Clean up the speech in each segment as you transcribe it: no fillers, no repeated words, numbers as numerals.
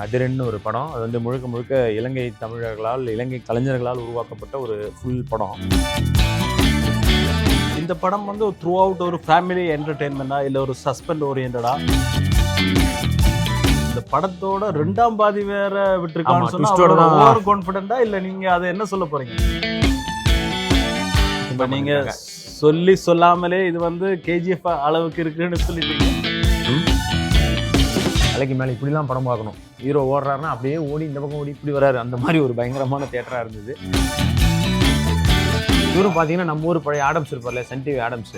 அதிரன்னு ஒரு படம். அது வந்து முழுக்க முழுக்க இலங்கை தமிழர்களால், இலங்கை கலைஞர்களால் உருவாக்கப்பட்ட ஒரு ஃபுல் படம். இந்த படம் வந்து த்ரூ அவுட் ஒரு ஃபேமிலி என்டர்டெயின்மெண்டா இல்லை ஒரு சஸ்பெண்ட் ஓரியன்டா? இந்த படத்தோட ரெண்டாம் பாதி வேற விட்டுருக்கான்னு சொன்னா ஓவர் கான்ஃபிடென்ட்டா இல்லை நீங்க அதை என்ன சொல்ல போறீங்க? இப்போ நீங்க சொல்லி சொல்லாமலே இது வந்து கேஜிஎஃப் அளவுக்கு இருக்குன்னு சொல்லிட்டீங்க. தலைக்கு மேலே இப்படிலாம் படம் பார்க்கணும், ஹீரோ ஓடுறாருன்னா அப்படியே ஓடி இந்த பக்கம் ஓடி இப்படி வராரு, அந்த மாதிரி ஒரு பயங்கரமான தியேட்டராக இருந்தது. இவரும் பார்த்தீங்கன்னா நம்ம ஊர் பழைய ஆடம்ஸ் இருப்பார்ல, சன் டிவி ஆடம்ஸ்,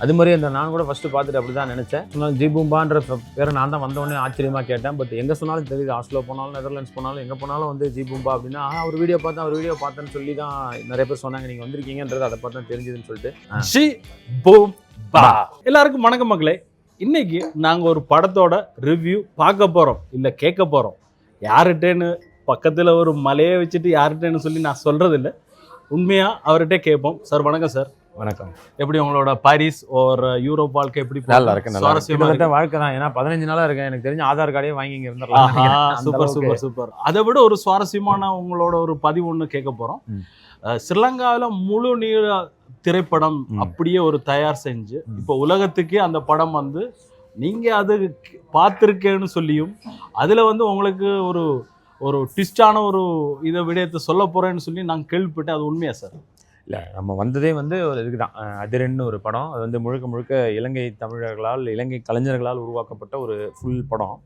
அது மாதிரி அந்த நான் கூட ஃபஸ்ட்டு பார்த்துட்டு அப்படி தான் நினச்சேன். சொன்னாலும் ஜீபூம்பான்ற பேரை நான் தான் வந்தவொடனே ஆச்சரியமாக கேட்டேன். பட் எங்கே சொன்னாலும் தெரியுது, ஆஸ்லோ போனாலும் நெதர்லாண்ட்ஸ் போனாலும் எங்கே போனாலும் வந்து ஜீபூம்பா அப்படின்னா ஒரு வீடியோ பார்த்தேன்னு சொல்லி தான் நிறைய பேர் சொன்னாங்க. நீங்கள் வந்திருக்கீங்கன்றது அதை பார்த்து தான் தெரிஞ்சதுன்னு சொல்லிட்டு. ஜீபூம்பா. எல்லாருக்கும் வணக்கம் மக்களே. இன்னைக்கு நாங்கள் ஒரு படத்தோட ரிவ்யூ பார்க்க போகிறோம், இல்லை கேட்க போகிறோம். யார்கிட்டேன்னு பக்கத்தில் ஒரு மலையை வச்சுட்டு யார்கிட்டேன்னு சொல்லி நான் சொல்கிறதில்ல, உண்மையாக அவர்கிட்ட கேட்போம். சார் வணக்கம். சார் வணக்கம். எப்படி உங்களோட பாரிஸ் ஒரு யூரோப் வாழ்க்கை எப்படி? நல்லா இருக்கு, சுவாரஸ்யமான வாழ்க்கை தான். ஏன்னா 15 நாளா இருக்கேன், எனக்கு தெரிஞ்ச ஆதார் கார்டே வாங்கி இங்க இருந்துடலாம். Super super super. அதை விட ஒரு சுவாரஸ்யமான உங்களோட ஒரு பதிவு ஒன்று கேட்க போகிறோம். ஸ்ரீலங்காவில் முழு நீள திரைப்படம் அப்படியே ஒரு தயார் செஞ்சு இப்போ உலகத்துக்கே அந்த படம் வந்து நீங்க அது பார்த்துருக்கேன்னு சொல்லியும் அதில் வந்து உங்களுக்கு ஒரு ஒரு ட்விஸ்டான ஒரு இதை விடயத்தை சொல்ல போறேன்னு சொல்லி நான் கேள்விப்பட்டேன். அது உண்மையா சார்? இல்லை, நம்ம வந்ததே வந்து ஒரு இதுக்கு தான். அதிரன்னு ஒரு படம். அது வந்து முழுக்க முழுக்க இலங்கை தமிழர்களால், இலங்கை கலைஞர்களால் உருவாக்கப்பட்ட ஒரு ஃபுல் படம்.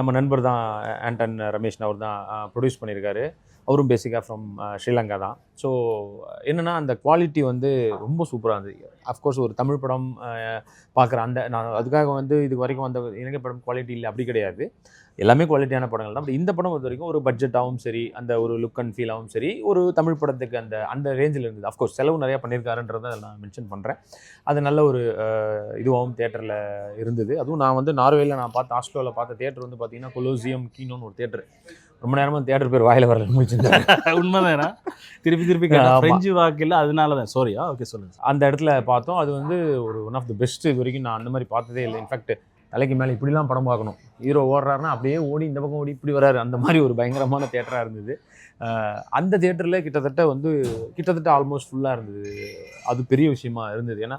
நம்ம நண்பர் தான் ஆண்டன் ரமேஷ், அவர் தான் ப்ரொடியூஸ் பண்ணியிருக்காரு. அவரும் பேசிக்காக ஃப்ரம் ஸ்ரீலங்கா தான். ஸோ என்னென்னா அந்த குவாலிட்டி வந்து ரொம்ப சூப்பராக இருந்தது. அஃப்கோர்ஸ் ஒரு தமிழ் படம் பார்க்குற அந்த நான் அதுக்காக வந்து இது வரைக்கும் அந்த இலங்கை படம் குவாலிட்டி இல்லை அப்படி கிடையாது, எல்லாமே குவாலிட்டியான படங்கள் தான். பட் இந்த படம் பொறுத்த வரைக்கும் ஒரு பட்ஜெட்டாகவும் சரி, அந்த ஒரு லுக் அண்ட் ஃபீலாகவும் சரி, ஒரு தமிழ் படத்துக்கு அந்த அந்த ரேஞ்சில் இருந்தது. அஃப்கோர்ஸ் செலவு நிறையா பண்ணியிருக்காருன்றதை நான் மென்ஷன் பண்ணுறேன். அது நல்ல ஒரு இதுவாகவும் தியேட்டரில் இருந்தது. அதுவும் நான் வந்து நார்வேயில் நான் பார்த்த, ஆஸ்லோவில் பார்த்த தியேட்டர் வந்து பார்த்தீங்கன்னா கொலோசியம் கீனோன்னு ஒரு தியேட்டர். ரொம்ப நேரமாக தியேட்டர் பேர் வாயில வரல, முடிச்சிருந்தேன். உண்மைதானா? திருப்பி ஃப்ரெஞ்சு வாக்கில், அதனால தான். சாரியா? ஓகே, சொல்லுங்கள். அந்த இடத்துல பார்த்தோம். அது வந்து ஒரு ஒன் ஆஃப் தி பெஸ்ட். இது வரைக்கும் நான் அந்த மாதிரி பார்த்ததே இல்லை. இன்ஃபேக்ட் தலைக்கு மேலே இப்படிலாம் படம் பார்க்கணும், ஹீரோ ஓடுறாருன்னா அப்படியே ஓடி இந்த பக்கம் ஓடி இப்படி வராரு, அந்த மாதிரி ஒரு பயங்கரமான தியேட்டராக இருந்தது. அந்த தியேட்டரில் கிட்டத்தட்ட ஆல்மோஸ்ட் ஃபுல்லாக இருந்தது. அது பெரிய விஷயமா இருந்தது. ஏன்னா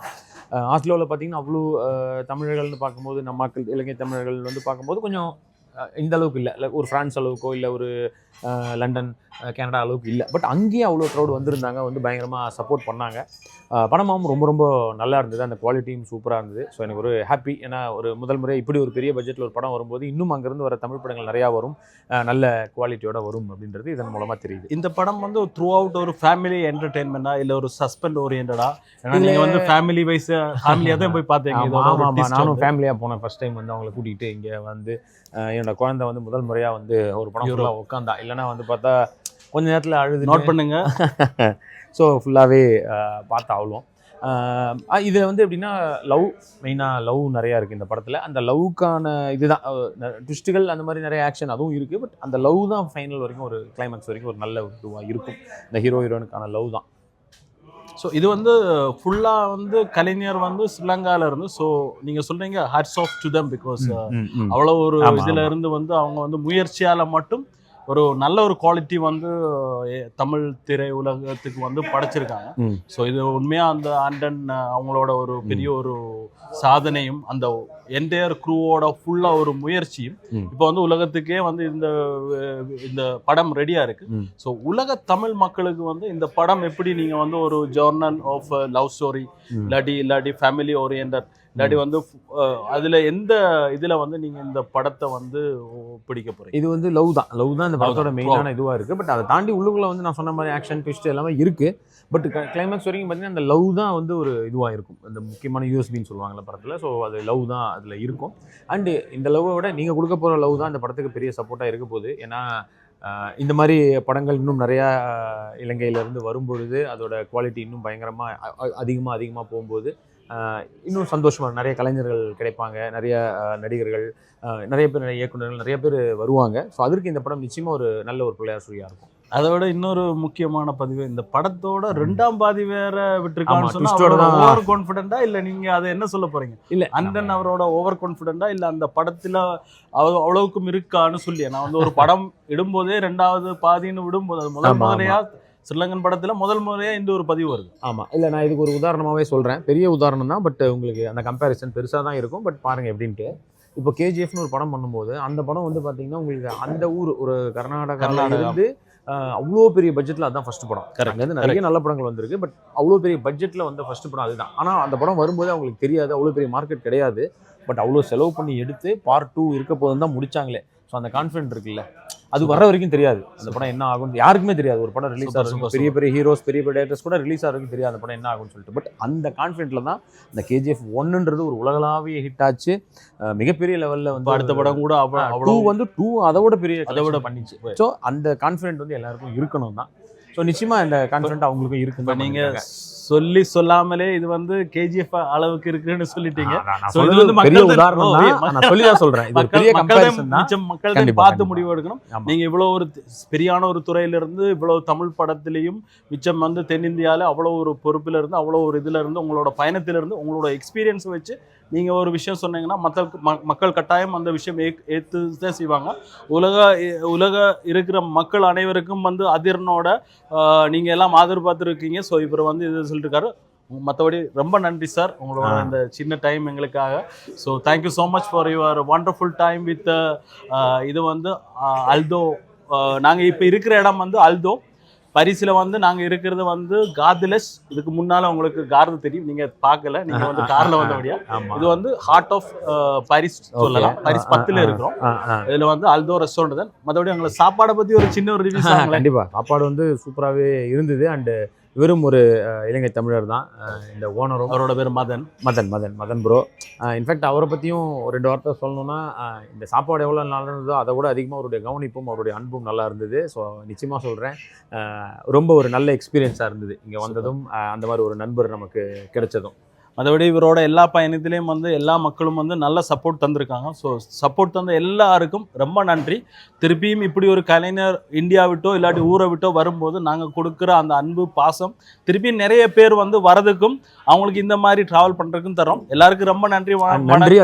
ஆஸ்லோவில் பார்த்தீங்கன்னா அவ்வளோ தமிழர்கள்னு பார்க்கும்போது, நம்ம மக்கள் இலங்கை தமிழர்கள் வந்து பார்க்கும்போது கொஞ்சம் இந்த அளவுக்கு இல்லை, ஒரு ஃப்ரான்ஸ் அளவுக்கோ இல்லை ஒரு லண்டன் கனடா அளவுக்கு இல்லை. பட் அங்கேயே அவ்வளோ க்ரௌட் வந்திருந்தாங்க, வந்து பயங்கரமாக சப்போர்ட் பண்ணாங்க. படமாகவும் ரொம்ப ரொம்ப நல்லா இருந்தது, அந்த குவாலிட்டியும் சூப்பராக இருந்தது. ஸோ எனக்கு ஒரு ஹாப்பி. ஏன்னா ஒரு முதல் முறை இப்படி ஒரு பெரிய பட்ஜெட்டில் ஒரு படம் வரும்போது இன்னும் அங்கேருந்து வர தமிழ் படங்கள் நிறையா வரும், நல்ல குவாலிட்டியோட வரும் அப்படின்றது இதன் மூலமாக தெரியுது. இந்த படம் வந்து த்ரூ அவுட் ஒரு ஃபேமிலி என்டர்டெயின்மெண்டா இல்லை ஒரு சஸ்பெண்ட் ஓரியன்டா? நீங்கள் வந்து ஃபேமிலி வைஸ் ஃபேமிலியாக தான் போய் பார்த்தீங்க? ஆமாம், நானும் ஃபேமிலியாக போனேன். ஃபர்ஸ்ட் டைம் வந்து அவங்களை கூட்டிகிட்டு இங்கே வந்து என்னோட குழந்தை வந்து முதல் முறையாக வந்து ஒரு படம் உட்காந்தா. இல்லைனா வந்து பார்த்தா கொஞ்ச நேரத்தில் அழுது. நோட் பண்ணுங்க. ஸோ ஃபுல்லாகவே பார்த்தா அவ்வளோ. இதில் வந்து எப்படின்னா மெயினாக லவ் நிறையா இருக்குது இந்த படத்தில். அந்த லவ்வுக்கான இதுதான் ட்விஸ்ட்டுகள், அந்த மாதிரி நிறைய ஆக்ஷன் அதுவும் இருக்குது. பட் அந்த லவ் தான் ஃபைனல் வரைக்கும், ஒரு கிளைமேக்ஸ் வரைக்கும் ஒரு நல்ல ஒரு இதுவாக இருக்கும். இந்த ஹீரோயினுக்கான லவ் தான். ஸோ இது வந்து ஃபுல்லாக வந்து கலைஞர் வந்து ஸ்ரீலங்காவில் இருந்து, ஸோ நீங்கள் சொல்கிறீங்க hats off to them, because அவ்வளோ ஒரு இதில் இருந்து வந்து அவங்க வந்து முயற்சியால் மட்டும் ஒரு நல்ல ஒரு குவாலிட்டி வந்து தமிழ் திரை உலகத்துக்கு வந்து படைச்சிருக்காங்க. ஸோ இது உண்மையாக அந்த ஆண்டன் அவங்களோட ஒரு பெரிய ஒரு சாதனையும், அந்த என்டையர் க்ரூவோட ஃபுல்லாக ஒரு முயற்சியும் இப்போ வந்து உலகத்துக்கே வந்து இந்த படம் ரெடியாக இருக்குது. ஸோ உலக தமிழ் மக்களுக்கு வந்து இந்த படம் எப்படி நீங்கள் வந்து ஒரு ஜர்னல் ஆஃப் லவ் ஸ்டோரி இல்லாட்டி ஃபேமிலி ஓரியன்டட் இல்லாட்டி வந்து அதில் எந்த இதில் வந்து நீங்கள் இந்த படத்தை வந்து பிடிக்க போகிறீங்க? இது வந்து லவ் தான் இந்த படத்தோட மெயினான இதுவாக இருக்குது. பட் அதை தாண்டி உள்ளுக்குள்ளே வந்து நான் சொன்ன மாதிரி ஆக்ஷன் ட்விஸ்ட் எல்லாமே இருக்குது. பட் கிளைமேக்ஸ் வரைக்கும் பார்த்தீங்கன்னா அந்த லவ் தான் வந்து ஒரு இதுவாக இருக்கும், அந்த முக்கியமான யூஎஸ்பின்னு சொல்லுவாங்கள்ல படத்தில். ஸோ அது லவ் தான் அதில் இருக்கும். அண்டு இந்த லவ்வை விட நீங்கள் கொடுக்க போகிற லவ் தான் இந்த படத்துக்கு பெரிய சப்போர்ட்டாக இருக்க போகுது. ஏன்னா இந்த மாதிரி படங்கள் இன்னும் நிறையா இலங்கையிலேருந்து வரும்பொழுது அதோட குவாலிட்டி இன்னும் பயங்கரமாக அதிகமாக போகும்போது இன்னும் சந்தோஷமாக நிறைய கலைஞர்கள் கிடைப்பாங்க, நிறைய நடிகர்கள், நிறைய பேர், இயக்குநர்கள் நிறைய பேர் வருவாங்க. ஸோ அதற்கு இந்த படம் நிச்சயமாக ஒரு நல்ல ஒரு பிள்ளையார் சுழியாக இருக்கும். அதோட இன்னொரு முக்கியமான பதிவு, இந்த படத்தோட 2ஆம் பாதி வேற விட்டுருக்கான்னு சொன்னா twist ஓட தான். ஓவர் கான்ஃபிடென்ட்டா இல்ல நீங்க அதை என்ன சொல்ல போறீங்க? இல்ல அண்ணன் அவரோட ஓவர் கான்ஃபிடென்ட்டா இல்ல அந்த படத்துல அவ்வளவுக்கும் இருக்கான்னு சொல்லி, நான் வந்து ஒரு படம் இடும்போதே 2வது பாதின்னு விடும்போது அது முதல் ஆமா, முறையா ஸ்ரீலங்கன் படத்துல முதல் முறையா இந்த ஒரு பதிவு வருது. ஆமா இல்ல நான் இதுக்கு ஒரு உதாரணமாவே சொல்றேன், பெரிய உதாரணம் தான், பட் உங்களுக்கு அந்த கம்பேரிசன் பெருசா தான் இருக்கும், பட் பாருங்க எப்படின்ட்டு. இப்போ கேஜிஎஃப்னு ஒரு படம் பண்ணும்போது அந்த படம் வந்து பாத்தீங்கன்னா உங்களுக்கு அந்த ஊர் ஒரு கர்நாடகா இருந்து அவ்வளோ பெரிய பட்ஜெட்ல அதுதான் ஃபர்ஸ்ட் படம். அங்கேருந்து நிறைய நல்ல படங்கள் வந்திருக்கு, பட் அவ்வளோ பெரிய பட்ஜெட்ல வந்த ஃபர்ஸ்ட் படம் அதுதான். ஆனால் அந்த படம் வரும்போது அவங்களுக்கு தெரியாது, அவ்வளோ பெரிய மார்க்கெட் கிடையாது, பட் அவ்வளோ செலவு பண்ணி எடுத்து பார்ட் 2 இருக்க போதும் தான் முடிச்சாங்களே. ஸோ அந்த கான்ஃபிடென்ட் இருக்குல்ல, அது வர வரைக்கும் தெரியாது அந்த படம் என்ன ஆகும், யாருக்குமே தெரியாது. ஒரு படம் ரிலீஸ் ஆகும், பெரிய பெரிய ஹீரோஸ் பெரிய பெரிய டேரக்டர்ஸ் கூட ரிலீஸ் ஆகிறதுக்கு தெரியாது அந்த படம் என்ன ஆகும்னு சொல்லிட்டு. பட் அந்த கான்ஃபிடென்ட்ல தான் இந்த கேஜிஎஃப் 1ன்றது ஒரு உலகளாவிய ஹிட் ஆச்சு, மிகப்பெரிய லெவலில் வந்து அடுத்த படம் கூட 2 வந்து 2 அதை விட பெரிய அதை விட பண்ணிச்சு. ஸோ அந்த கான்ஃபிடென்ட் வந்து எல்லாருக்கும் இருக்கணும் தான். ஸோ நிச்சயமா இந்த கான்ஃபிடென்ட் அவங்களுக்கும் இருக்கு. நீங்க சொல்லி சொல்லாமலே இது வந்து கேஜிஎஃப் அளவுக்கு இருக்குன்னு சொல்லிட்டீங்க. சோ இது வந்து பெரிய உதாரணம் தான், நான் சொல்லி தான் சொல்றேன். இது பெரிய கம்பேரிசன் தான், மக்கள் தான் பார்த்து முடிவு எடுக்கணும். நீங்க இவ்வளவு ஒரு பெரியான ஒரு துறையில இருந்து இவ்வளவு தமிழ் படத்திலையும் மிச்சம் வந்து தென்னிந்தியால அவ்வளவு ஒரு பொறுப்புல இருந்து அவ்வளவு ஒரு இதுல இருந்து உங்களோட பயணத்தில இருந்து உங்களோட எக்ஸ்பீரியன்ஸ் வச்சு நீங்க ஒரு விஷயம் சொன்னீங்கன்னா மக்கள் கட்டாயம் அந்த விஷயம் ஏத்து தான் செய்வாங்க. உலக இருக்கிற மக்கள் அனைவருக்கும் வந்து அதிர்னோட நீங்க எல்லாம் ஆதரவு பார்த்துருக்கீங்க. ஸோ இவர் வந்து இது சொல்லிருக்காரு. மற்றபடி ரொம்ப நன்றி சார் உங்களோட இந்த சின்ன டைம் எங்களுக்காக. So thank you so much for your wonderful time with இது வந்து அல்தோ. நாங்கள் இப்போ இருக்கிற இடம் வந்து அல்தோ. பரிசில் வந்து நாங்கள் இருக்கிறது வந்து கார்துலஸ். இதுக்கு முன்னால் உங்களுக்கு கார்து தெரியும், நீங்கள் பார்க்கல, நீங்கள் வந்து காரில் வந்தபடியா. இது வந்து ஹார்ட் ஆஃப் பாரிஸ் சொல்லலாம். பாரிஸ் 10ல் இருக்கிறோம். இதில் வந்து அல்தோ ரெஸ்டாரண்ட் தான். மற்றபடி எங்களை சாப்பாடை பற்றி ஒரு சின்ன ஒரு ரிவ்யூ. கண்டிப்பாக சாப்பாடு வந்து சூப்பராகவே இருந்தது. அண்டு இவரும் ஒரு இலங்கை தமிழர் தான், இந்த ஓனரும். அவரோட பேர் மதன் ப்ரோ. இன்ஃபேக்ட் அவரை பற்றியும் ஒரு 2 வார்த்தை சொல்லணும்னா, இந்த சாப்பாடு எவ்வளோ நல்லா இருந்ததோ அதை விட அதிகமாக அவருடைய கவனிப்பும் அவருடைய அன்பும் நல்லா இருந்தது. ஸோ நிச்சயமாக சொல்கிறேன், ரொம்ப ஒரு நல்ல எக்ஸ்பீரியன்ஸாக இருந்தது இங்கே வந்ததும், அந்த மாதிரி ஒரு நண்பர் நமக்கு கிடைச்சதும். மற்றபடி இவரோட எல்லா பயணத்திலையும் வந்து எல்லா மக்களும் வந்து நல்ல சப்போர்ட் தந்திருக்காங்க. ஸோ சப்போர்ட் தந்த எல்லாருக்கும் ரொம்ப நன்றி. திருப்பியும் இப்படி ஒரு கலைஞர் இந்தியா விட்டோ இல்லாட்டி ஊரை விட்டோ வரும்போது நாங்கள் கொடுக்குற அந்த அன்பு பாசம் திருப்பியும் நிறைய பேர் வந்து வரதுக்கும் அவங்களுக்கு இந்த மாதிரி ட்ராவல் பண்ணுறதுக்கும் தரோம். எல்லாருக்கும் ரொம்ப நன்றி.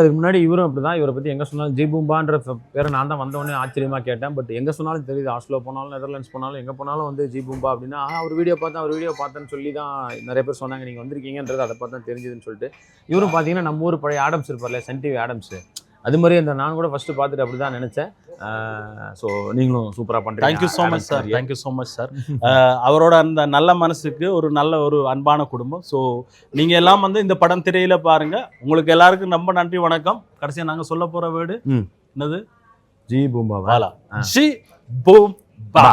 அதுக்கு முன்னாடி இவரும் அப்படி தான், இவரை பற்றி எங்கே சொன்னாலும் ஜீபூம்பான்ற பேரை நான் தான் வந்தவொடனே ஆச்சரியமாக கேட்டேன். பட் எங்கே சொன்னாலும் தெரியுது, ஆஸ்லோ போனாலும் நெதர்லாண்ட்ஸ் போனாலும் எங்கே போனாலும் வந்து ஜீபூம்பா அப்படின்னா அவர் வீடியோ பார்த்தேன்னு சொல்லி தான் நிறைய பேர் சொன்னாங்க. நீங்கள் வந்திருக்கீங்கன்றது அதை பார்த்து தான் தெரிஞ்சுதுன்னு சொல்லிட்டு. இவரும் பார்த்தீங்கன்னா நம்ம ஊர் பழைய ஆடம்ஸ் இருப்பார்ல, சன் டிவி ஆடம்ஸ், அது மாதிரி அந்த நான் கூட ஃபர்ஸ்ட் பார்த்துட்டு அப்படி தான் நினச்சேன். ஸோ நீங்களும் சூப்பராக பண்ணுறீங்க. Thank you so much sir. அவரோட அந்த நல்ல மனசுக்கு ஒரு நல்ல ஒரு அன்பான குடும்பம். ஸோ நீங்கள் எல்லாம் வந்து இந்த படம் திரையில பாருங்க. உங்களுக்கு எல்லாருக்கும் ரொம்ப நன்றி, வணக்கம். கடைசியாக நாங்கள் சொல்ல போகிற வேர்டு என்னது? ஜி பூம்பா. ஜி பூம்பா.